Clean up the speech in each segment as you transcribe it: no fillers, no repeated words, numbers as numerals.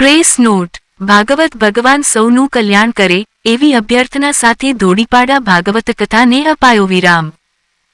Press not. Bhagavat ભગવાન સૌનું કલ્યાણ કરે એવી અભ્યર્થના સાથે ધોડીપાડા ભાગવત કથાને અપાયો વિરામ.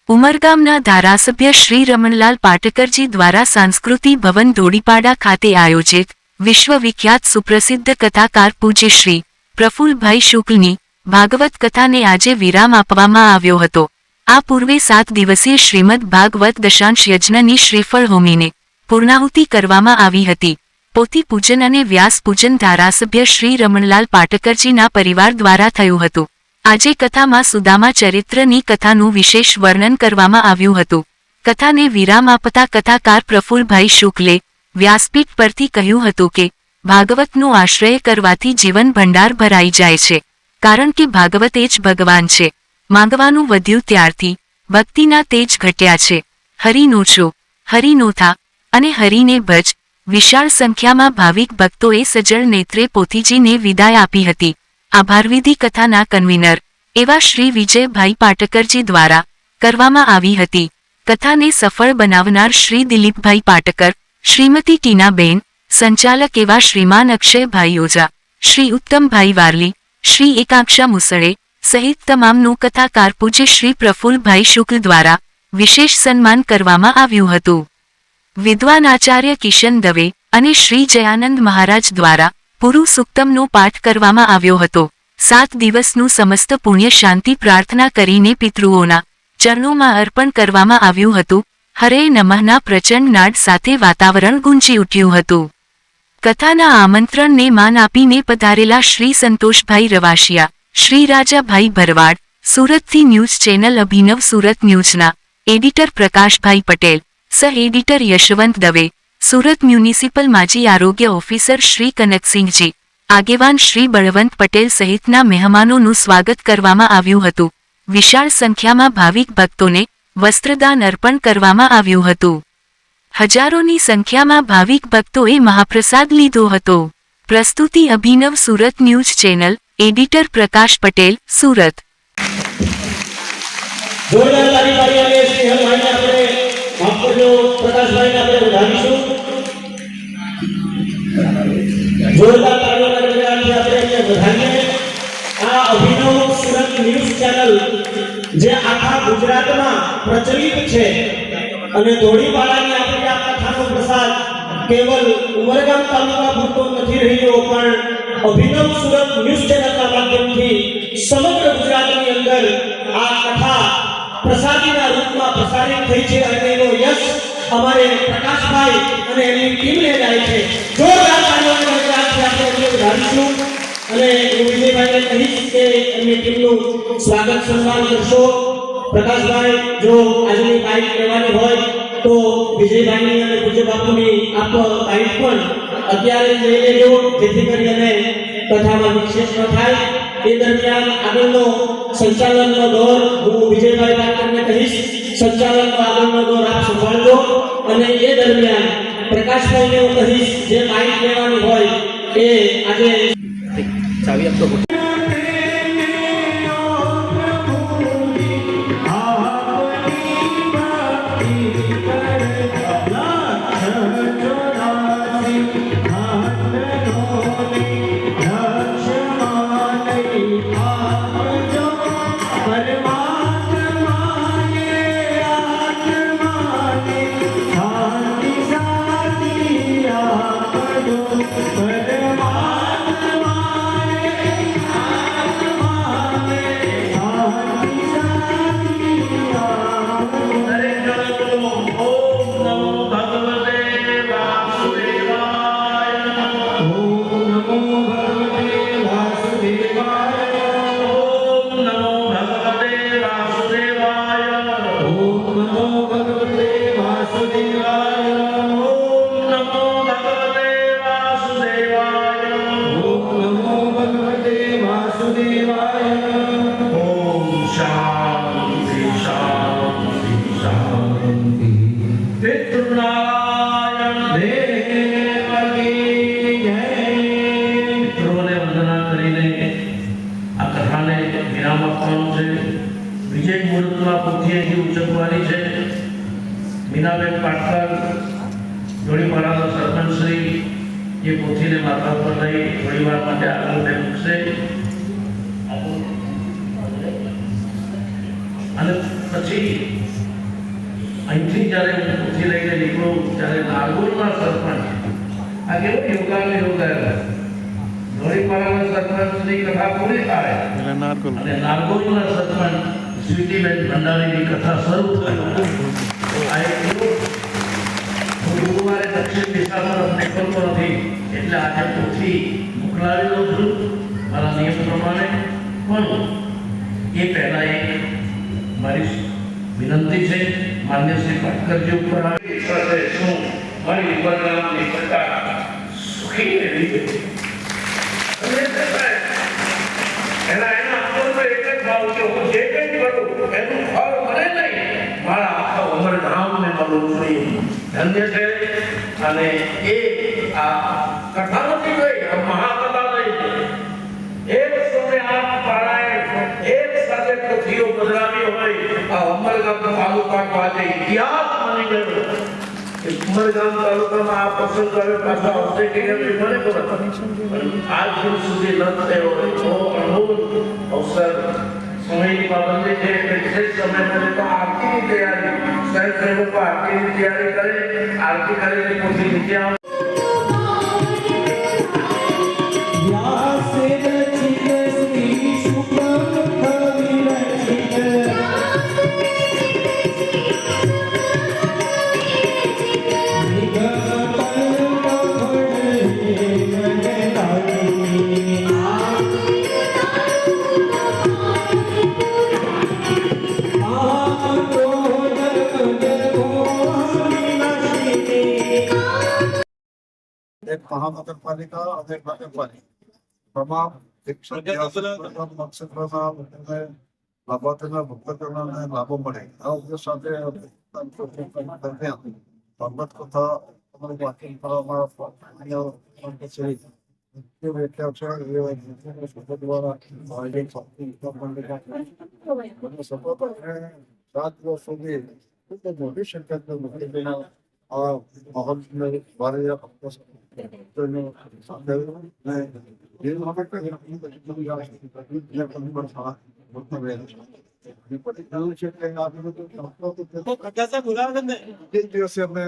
ઉમરગામના ધારાસભ્ય શ્રી રમણલાલ પાટકરજી દ્વારા સાંસ્કૃતિ ભવન ધોડીપાડા ખાતે આયોજિત વિશ્વવિખ્યાત સુપ્રસિદ્ધ કથાકાર પૂજ્ય શ્રી પ્રફુલ્લભાઈ શુક્લની ભાગવત કથાને આજે વિરામ આપવામાં આવ્યો હતો. આ પૂર્વે 7 દિવસીય શ્રીમદ ભાગવત દશાંશ યજ્ઞની શ્રીફળ હોમીને પૂર્ણાહુતિ કરવામાં આવી હતી. પોથી પૂજન અને વ્યાસ પૂજન ધારાસભ્ય શ્રી રમણલાલ પાટકરજીના પરિવાર દ્વારા થયું હતું. આજે કથામાં સુદામા ચરિત્રની કથાનું વિશેષ વર્ણન કરવામાં આવ્યું હતું. કથાને વિરામ આપતા કથાકાર પ્રફુલ્લભાઈ શુક્લે વ્યાસપીઠ પરથી કહ્યું હતું કે ભાગવતનો આશ્રય કરવાથી જીવન ભંડાર ભરાઈ જાય છે, કારણ કે ભાગવત એ જ ભગવાન છે. માંગવાનું વધ્યું ત્યારથી ભક્તિના તેજ ઘટ્યા છે. હરિનો છો, હરિનો થા અને હરિને ભજ. વિશાળ સંખ્યામાં ભાવિક ભક્તોએ સજળ નેત્રે પોથીજીને વિદાય આપી હતી. આભારવિધિ કથાના કન્વીનર એવા શ્રી વિજયભાઈ પાટકરજી દ્વારા કરવામાં આવી હતી. કથાને સફળ બનાવનાર શ્રી દિલીપભાઈ પાટકર, શ્રીમતી ટીનાબેન, સંચાલક એવા શ્રીમાન અક્ષયભાઈ ઓઝા, શ્રી ઉત્તમભાઈ વારલી, શ્રી એકાંક્ષા મુસળે સહિત તમામનું કથાકાર પૂજ્ય શ્રી પ્રફુલ્લભાઈ શુક્લ દ્વારા વિશેષ સન્માન કરવામાં આવ્યું હતું. વિદ્વાન આચાર્ય કિશન દવે અને શ્રી જયાનંદ મહારાજ દ્વારા પુરુ સુક્તમનો પાઠ કરવામાં આવ્યો હતો. 7 દિવસનું સમસ્ત પુણ્ય શાંતિ પ્રાર્થના કરીને પિતૃઓના ચરણોમાં અર્પણ કરવામાં આવ્યું હતું. હરે નમઃના પ્રચંડ નાદ સાથે વાતાવરણ ગુંજી ઉઠ્યું હતું. કથાના આમંત્રણને માન આપીને પધારેલા શ્રી સંતોષભાઈ રવાશિયા, શ્રી રાજાભાઈ ભરવાડ, સુરતથી ન્યૂઝ ચેનલ અભિનવ સુરત ન્યૂઝના એડિટર પ્રકાશભાઈ પટેલ, સહ એડિટર યશવંત દવે, સુરત મ્યુનિસિપલ માજી આરોગ્ય ઓફિસર શ્રી કનકસિંહજી, આગેવાન શ્રી બળવંત પટેલ સહિતના મહેમાનોનું સ્વાગત કરવામાં આવ્યું હતું. વિશાળ સંખ્યામાં ભાવિક ભક્તોને વસ્ત્રદાન અર્પણ કરવામાં આવ્યું હતું. હજારોની સંખ્યામાં ભાવિક ભક્તોએ મહાપ્રસાદ લીધો હતો. પ્રસ્તુતિ અભિનવ સુરત ન્યૂઝ ચેનલ, એડિટર પ્રકાશ પટેલ, સુરત. પ્રકાશભાઈને આપણે વધાવીશું. જોરદાર તાળીઓના ગગડાટથી આપણે વધાવીએ. આ અભિનવ સુરત ન્યૂઝ ચેનલ જે આખા ગુજરાતમાં પ્રચલિત છે અને ધોળીપાડાની આપણી આ કથાનો પ્રસાદ કેવલ ઉમરગામ તાલુકા પૂરતો નથી રહ્યો, પણ અભિનવ સુરત ન્યૂઝ ચેનલના માધ્યમથી સમગ્ર ગુજરાતની અંદર આ કથા પ્રસાદીના રૂપમાં પ્રસારિત થઈ છે અને એનો યશ અમારે પ્રકાશભાઈ અને એની ટીમને જાય છે. જોરદાર તાળીઓના ગગડાટથી આપણે વધારીશું અને હું વિજયભાઈને કહીશ કે એમની ટીમનું સ્વાગત સન્માન કરશો. પ્રકાશભાઈ, જો આજની બાઇક લેવાની હોય તો વિજયભાઈની અને પૂજ્ય બાપુની આપ બાઇક પણ અત્યારે જ લઈ લેજો, જેથી કરી અને કથામાં વિશેષ ન થાય. એ દરમિયાન આગળનો સંચાલનનો દોર હું વિજયભાઈ પાટકરને કહીશ, સંચાલનનો આગળનો દોર આપ સંભાળજો અને એ દરમિયાન પ્રકાશભાઈને હું કહીશ જે બાઇક લેવાની હોય એ આજે ચાવી આપતો. વિજય મુહૂર્તમાં પોથીએથી ઉચકવાની છે. મીનાબેન પાટકર, ધોળીપાડાના સરપંચ શ્રી એ પોથીને માથા ઉપર લઈ થોડી વાર માટે આગળ બે મૂકશે અને પછી અહીંથી જ્યારે હું પોથી લઈને નીકળું ત્યારે નાગોરના સરપંચ આ કેવો યોગાને યોગાયેલા ધોળીપાડાના સરપંચની કથા પૂરી થાય અને નાગોરના સરપંચ સ્વીટીબેન ભંડારીની કથા શરૂ થાય આ એક ગુરુવારે દક્ષિણ દિશામાં નીકળતો નથી એટલે આજે પોથી મોકલાવી દઉં છું મારા નિયમ પ્રમાણે પણ એ પહેલા એક મારી વિનંતી છે માન્ય શ્રી પાટકરજી ઉપર આવી સાથે શું મારી વિવરણાની પ્રકાર સુખી રહી એના આપણને એક જ ભાવ છે હું જે કંઈ કરું એનું ફળ મળે નહીં મારા આખા ઉમરગામને મળવું જોઈએ ધન્ય છે અને એ આ કથા નથી ગઈ આ મહાકથા નહીં એક સમય આ પારાયણ એક સાથે પૃથ્વીઓ બદલાવી હોય આ ઉમરગામ તાલુકા પાસે ઇતિહાસ બની ગયો ઉમરગામ તાલુકામાં આ પ્રસંગ હવે પાછા આવશે કે કેમ મને ખબર આજ દિન સુધી ન થયો એવો અનમોલ અવસર સમયની પાબંદી છે એટલે વિશેષ સમય મળે તો આરતીની તૈયારી સ્વયંસેવકો આરતીની તૈયારી કરે આરતી કરીને પોતે નીચે આવે એક મહાનગરપાલિકા અને નગરપાલિકા તમામ લાભાર્થીના ભક્તજનોને લાભો મળે આ ઉદ્દેશ સાથે ભાગવત કથા અમારી વાંચન કરવામાં દ્વારા સતત 7 વર્ષ સુધી ખૂબ જ મોટી સંખ્યા આ મહોત્સવને ભારે દિવસે અમે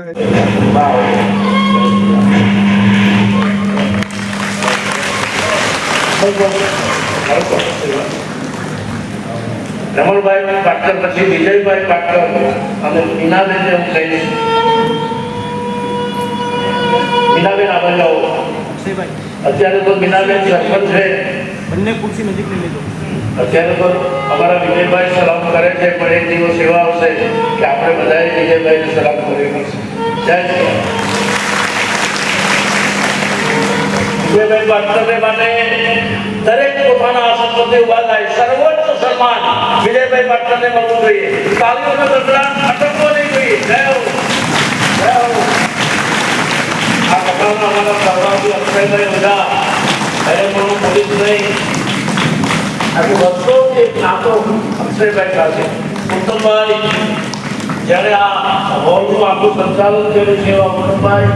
રમણભાઈ પાટકર પછી વિજયભાઈ પાટકર અને મીનાબેન જેમ કહીશ મીનાબેન આગળ જાઓ અત્યારે તો મીનાબેન સરપંચ છે બંને ખુરશી નજીક લઈ લેજો અત્યારે તો અમારા વિજયભાઈ સલામ કરે છે પણ એક દિવસ એવા આવશે કે આપણે બધાએ વિજયભાઈને સલામ કરવી પડશે જય વિજયભાઈ પાટકરને માટે દરેક પોતાના આસન પરથી ઉભા થાય સર્વોચ્ચ સન્માન વિજયભાઈ પાટકરને મળવું જોઈએ તાલીઓનો ગડગડાટ અટકવો નહીં જોઈએ જય હો જય હો આ કથામાં અમારા સર્વાથી અક્ષયભાઈ બધા પણ પોલીસ નહીં આજે વર્ષોથી એક નાતો અક્ષયભાઈ સાથે ઉત્તમભાઈ જ્યારે આ હોલનું આખું સંચાલન કર્યું છે એવા ઉત્તમભાઈ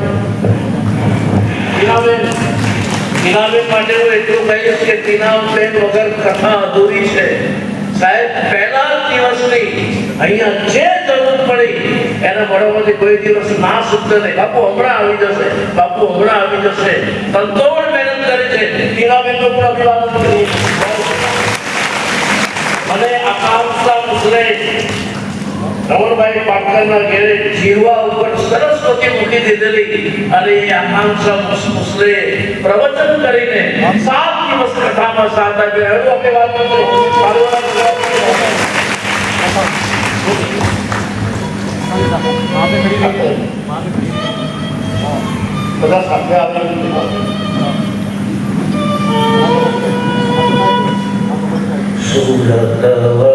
ટીનાબેન માટે હું એટલું કહીશ કે ટીનાબેન વગર કથા અધૂરી છે સાહેબ પહેલા દિવસની અહીંયા જે જરૂર પડી એના મળવાથી કોઈ દિવસ ના સુધરે નહીં બાપુ હમણાં આવી જશે બાપુ હમણાં આવી જશે સંતોષ મહેનત કરે છે ટીનાબેનનો પણ અભિવાદન કરીએ અને આકાંક્ષા મુસલે રમણભાઈ પાટકરના ઘેરે જીવવા ઉપર સરસ્વતી મૂકી દીધેલી અને આકાંક્ષા મુસલે પ્રવચન કરીને 7 દિવસ કથામાં સાથ આપ્યો એવું આપણે વાત કરીએ બધા સાથે આવ્યા સુરત